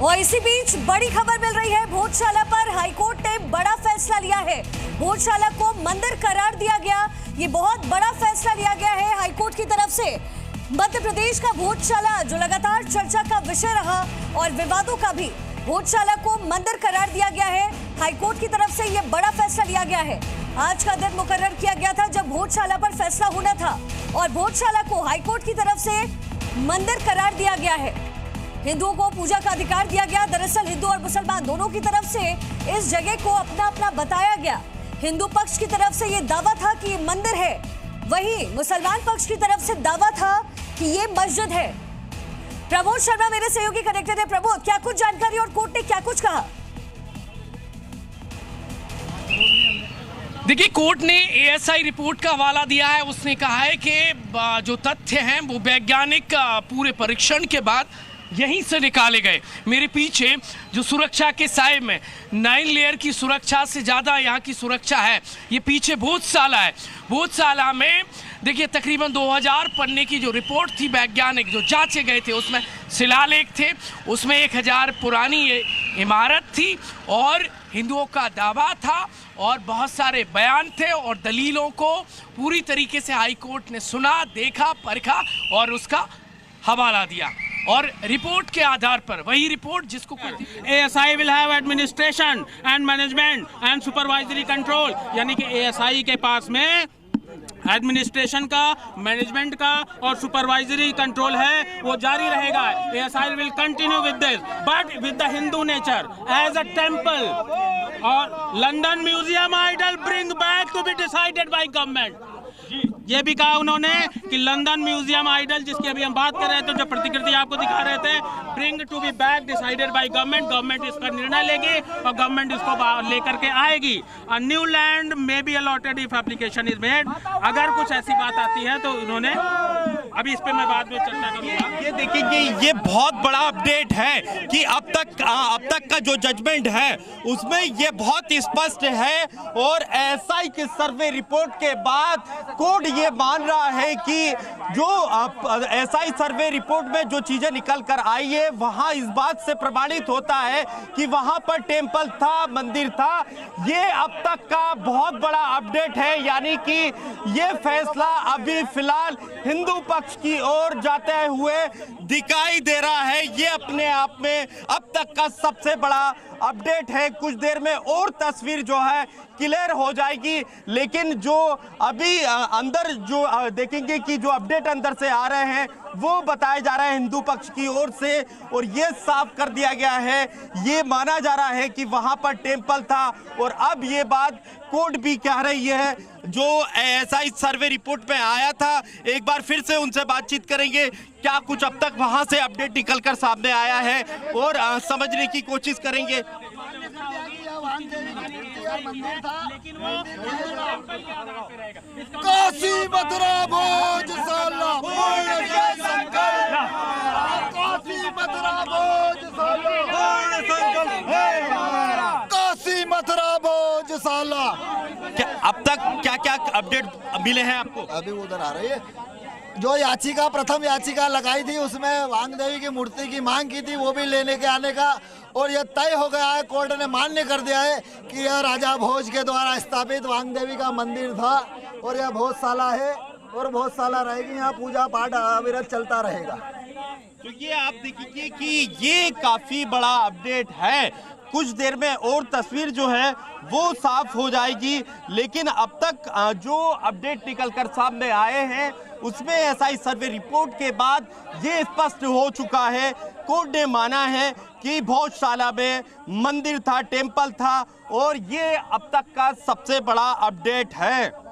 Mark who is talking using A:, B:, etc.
A: और इसी बीच बड़ी खबर मिल रही है, भोजशाला पर हाईकोर्ट ने बड़ा फैसला लिया है। भोजशाला को मंदिर करार दिया गया। ये बहुत बड़ा फैसला लिया गया है हाईकोर्ट की तरफ से। मध्य प्रदेश का भोजशाला जो लगातार चर्चा का विषय रहा और विवादों का भी, भोजशाला को मंदिर करार दिया गया है। हाईकोर्ट की तरफ से यह बड़ा फैसला लिया गया है। आज का दिन मुकर्रर किया गया था जब भोजशाला पर फैसला होना था और भोजशाला को हाईकोर्ट की तरफ से मंदिर करार दिया गया है। हिंदुओं को पूजा का अधिकार दिया गया। दरअसल हिंदू और मुसलमान दोनों की तरफ से इस जगह को अपना अपना बताया गया। हिंदू पक्ष की तरफ से यह दावा था कि ये मंदिर है, वहीं मुसलमान पक्ष की तरफ से दावा था कि ये मस्जिद है। प्रमोद शर्मा मेरे सहयोगी कनेक्टेड है। प्रमोद, क्या कुछ जानकारी और कोर्ट ने क्या कुछ कहा?
B: देखिए, कोर्ट ने एएसआई रिपोर्ट का हवाला दिया है। उसने कहा है कि जो तथ्य हैं वो वैज्ञानिक पूरे परीक्षण के बाद यहीं से निकाले गए। मेरे पीछे जो सुरक्षा के साए में 9 लेयर की सुरक्षा से ज़्यादा यहाँ की सुरक्षा है। ये पीछे भोजशाला है। भोजशाला में देखिए तकरीबन 2000 पन्ने की जो रिपोर्ट थी वैज्ञानिक जो जांचे गए थे, उसमें शिलालेख थे, उसमें 1000 पुरानी इमारत थी और हिंदुओं का दावा था और बहुत सारे बयान थे और दलीलों को पूरी तरीके से हाई कोर्ट ने सुना, देखा, परखा और उसका हवाला दिया। और रिपोर्ट के आधार पर, वही रिपोर्ट जिसको
C: ASI will have administration and management and supervisory control, यानी कि ASI के पास में एडमिनिस्ट्रेशन का, मैनेजमेंट का और सुपरवाइजरी कंट्रोल है, वो जारी रहेगा। ASI will continue with this, but with the Hindu nature as a temple और London museum idol bring back to be decided by government। ये भी कहा उन्होंने कि लंदन म्यूजियम आइडल जिसकी अभी हम बात कर रहे थे, जो प्रतिकृति आपको दिखा रहे थे, bring to be back decided by government. Government इसका निर्णय लेगी और गवर्नमेंट इसको लेकर के आएगी। A new land may be allotted if application is made. अगर कुछ ऐसी बात आती है तो उन्होंने, अभी इस पे मैं बाद में चर्चा करूंगा।
D: ये देखिए कि ये बहुत बड़ा अपडेट है कि अब तक का जो जजमेंट है उसमें ये बहुत स्पष्ट है और एएसआई के सर्वे रिपोर्ट के बाद कोर्ट ये मान रहा है कि जो एएसआई सर्वे रिपोर्ट में जो चीजें निकल कर आई है वहां इस बात से प्रमाणित होता है कि वहां पर टेम्पल था, मंदिर था। ये अब तक का बहुत बड़ा अपडेट है, यानी कि ये फैसला अभी फिलहाल हिंदू पक्ष की ओर जाते हुए दिखाई दे रहा है। ये अपने आप में अब तक का सबसे बड़ा अपडेट है। कुछ देर में और तस्वीर जो है क्लियर हो जाएगी, लेकिन जो अभी अंदर जो देखेंगे कि जो अपडेट अंदर से आ रहे हैं वो बताया जा रहा है हिंदू पक्ष की ओर से और ये साफ कर दिया गया है, ये माना जा रहा है कि वहां पर टेम्पल था। और अब ये बात कोर्ट भी कह रही है जो एएसआई सर्वे रिपोर्ट में आया था। एक बार फिर से उनसे बातचीत करेंगे, क्या कुछ अब तक वहां से अपडेट निकलकर सामने आया है और समझने की कोशिश करेंगे।
E: काशी मथुरा भोजशाला, काशी मथुरा भोजशाला, काशी मथुरा भोजशाला।
D: अब तक क्या क्या अपडेट मिले हैं आपको?
E: अभी उधर आ रही है जो याचिका, प्रथम याचिका लगाई थी उसमें वांगदेवी की मूर्ति की मांग की थी, वो भी लेने के आने का और यह तय हो गया है। कोर्ट ने मान्य कर दिया है कि यह राजा भोज के द्वारा स्थापित वांगदेवी का मंदिर था और यह भोजशाला है और भोजशाला रहेगी। यहाँ पूजा पाठ अविरत चलता रहेगा।
D: तो ये आप देखिए कि ये काफी बड़ा अपडेट है। कुछ देर में और तस्वीर जो है वो साफ हो जाएगी, लेकिन अब तक जो अपडेट निकलकर सामने आए हैं उसमें एएसआई सर्वे रिपोर्ट के बाद ये स्पष्ट हो चुका है। कोर्ट ने माना है कि भोजशाला में मंदिर था, टेम्पल था और ये अब तक का सबसे बड़ा अपडेट है।